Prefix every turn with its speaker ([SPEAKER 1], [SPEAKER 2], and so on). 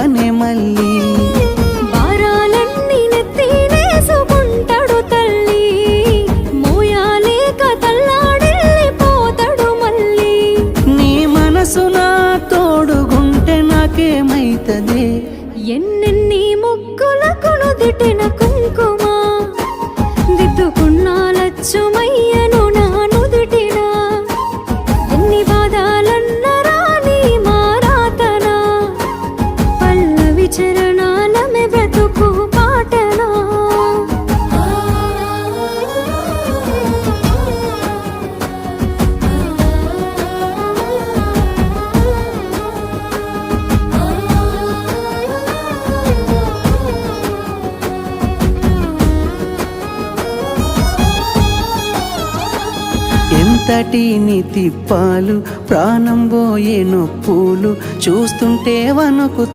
[SPEAKER 1] మరువనే మళ్ళీ
[SPEAKER 2] భారాలన్నీ నెత్తినేసుకుంటాడు తల్లి, మోయాలేక తల్లాడెళ్ళిపోతాడు మళ్ళీ.
[SPEAKER 1] నీ మనసు నా తోడుగుంటే నాకేమైతదే?
[SPEAKER 2] ఎన్నెన్ని ముగ్గులకు నుదిటిన కుంకుమ దిద్దుకున్నా లచ్చుమయ్యను నా నుదిటిన. ఎన్ని బాధలన్న రాని మారాతనా, పల్లవి చరణాలమే బ్రతుకు పాటనా.
[SPEAKER 1] ఎంతటిని తిప్పాలు, ప్రాణం పోయే నొప్పులు చూస్తుంటే వణుకు